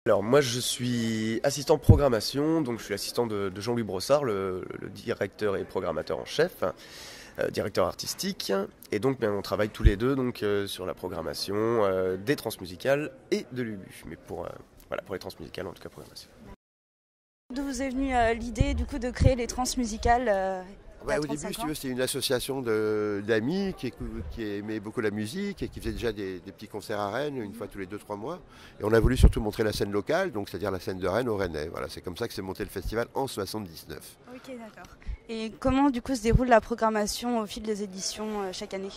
Alors moi je suis assistant programmation, donc je suis l'assistant de Jean-Louis Brossard, le directeur et programmateur en chef, directeur artistique, et donc on travaille tous les deux donc, sur la programmation des transmusicales et de l'UBU, mais pour les transmusicales en tout cas programmation. D'où vous est venue l'idée du coup de créer les transmusicales Au début, si tu veux, c'était une association d'amis qui aimaient beaucoup la musique et qui faisaient déjà des petits concerts à Rennes une fois tous les 2-3 mois. Et on a voulu surtout montrer la scène locale, donc c'est-à-dire la scène de Rennes aux Rennais. Voilà, c'est comme ça que s'est monté le festival en 79. Ok, d'accord. Et comment du coup se déroule la programmation au fil des éditions chaque année ?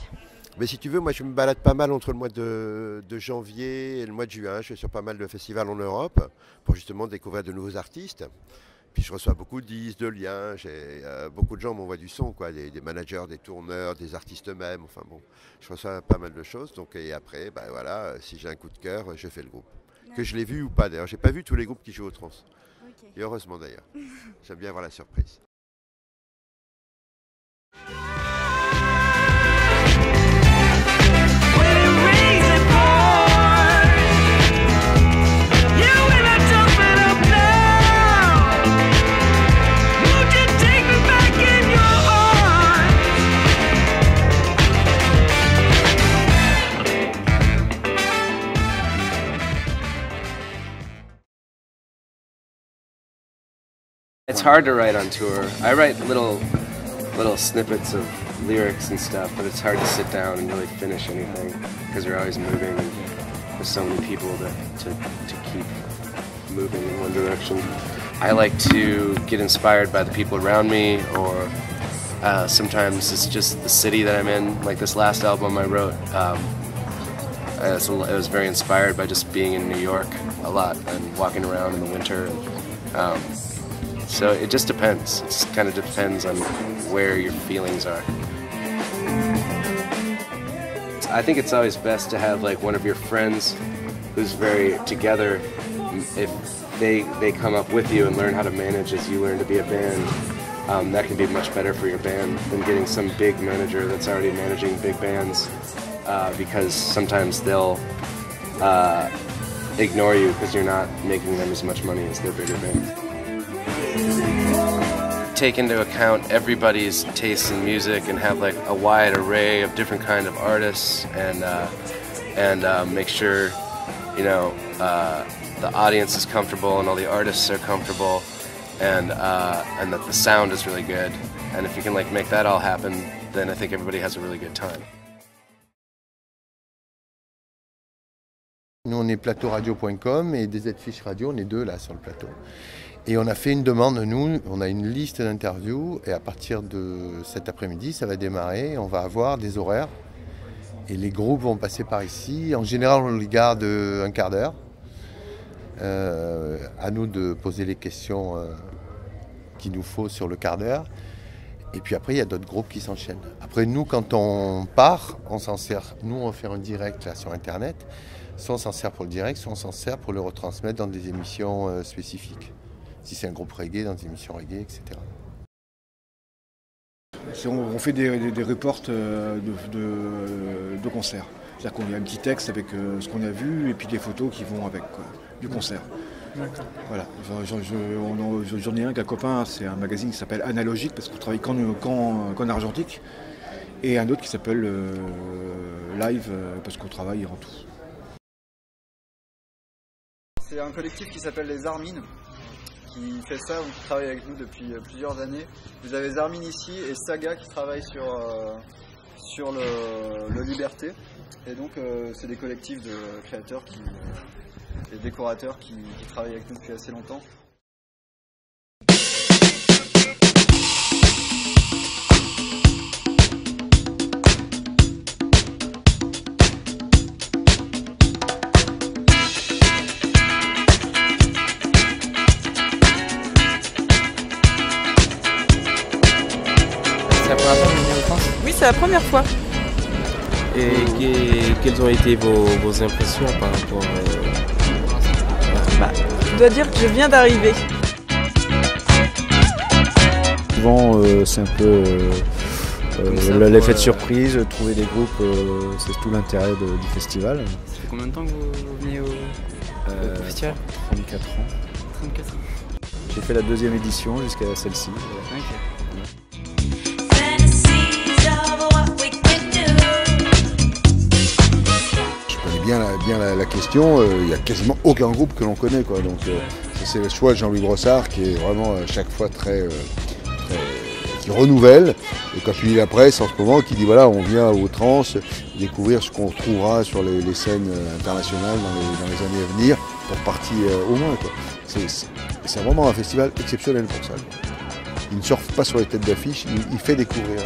Mais si tu veux, moi je me balade pas mal entre le mois de janvier et le mois de juin. Je suis sur pas mal de festivals en Europe pour justement découvrir de nouveaux artistes. Puis je reçois beaucoup de disques, de liens, beaucoup de gens m'envoient du son, quoi, des managers, des tourneurs, des artistes eux-mêmes, enfin bon, je reçois pas mal de choses. Donc, et après, si j'ai un coup de cœur, je fais le groupe. Que je l'ai vu ou pas d'ailleurs, j'ai pas vu tous les groupes qui jouent au trans. Okay. Et heureusement d'ailleurs, j'aime bien avoir la surprise. It's hard to write on tour. I write little snippets of lyrics and stuff, but it's hard to sit down and really finish anything because you're always moving and there's so many people to keep moving in one direction. I like to get inspired by the people around me, or sometimes it's just the city that I'm in. Like this last album I wrote, it was very inspired by just being in New York a lot and walking around in the winter. So it just depends. It kind of depends on where your feelings are. I think it's always best to have like one of your friends who's very together. If they come up with you and learn how to manage as you learn to be a band, that can be much better for your band than getting some big manager that's already managing big bands, because sometimes they'll ignore you because you're not making them as much money as their bigger bands. Take into account everybody's tastes in music and have like a wide array of different kind of artists, and make sure the audience is comfortable and all the artists are comfortable, and that the sound is really good. And if you can like make that all happen, then I think everybody has a really good time. Nous on est plateauradio.com et DZ Fish Radio, on est deux là sur le plateau. Et on a fait une demande, nous, on a une liste d'interviews et à partir de cet après-midi, ça va démarrer, on va avoir des horaires et les groupes vont passer par ici. En général, on les garde un quart d'heure. À nous de poser les questions qu'il nous faut sur le quart d'heure. Et puis après, il y a d'autres groupes qui s'enchaînent. Après, nous, quand on part, on s'en sert. Nous, on fait un direct là, sur Internet. Soit on s'en sert pour le direct, soit on s'en sert pour le retransmettre dans des émissions spécifiques. Si c'est un groupe reggae, dans des émissions reggae, etc. On fait des reports de concerts. C'est-à-dire qu'on a un petit texte avec ce qu'on a vu et puis des photos qui vont avec du concert. Voilà. J'en ai un qu'un copain, c'est un magazine qui s'appelle Analogique parce qu'on travaille qu'en argentique, et un autre qui s'appelle Live parce qu'on travaille en tout. C'est un collectif qui s'appelle les Armines qui fait ça, qui travaille avec nous depuis plusieurs années. Vous avez Zarmine ici et Saga qui travaille sur le Liberté. Et donc c'est des collectifs de créateurs et décorateurs qui travaillent avec nous depuis assez longtemps. c'est la première fois. Et quelles ont été vos impressions par rapport Je dois dire que je viens d'arriver. Souvent, c'est un peu l'effet de surprise, trouver des groupes, c'est tout l'intérêt du festival. Ça fait combien de temps que vous venez au festival? 34 ans. 34 ans. J'ai fait la 2e édition jusqu'à celle-ci. Je connais bien la question, il n'y a quasiment aucun groupe que l'on connaît, quoi. Donc c'est le choix de Jean-Louis Brossard qui est vraiment à chaque fois qui renouvelle, et quand il lit la presse en ce moment, qui dit voilà, on vient aux trans découvrir ce qu'on retrouvera sur les scènes internationales dans les années à venir, pour partie au moins, quoi. C'est vraiment un festival exceptionnel pour ça, quoi. Il ne surfe pas sur les têtes d'affiche, il fait découvrir.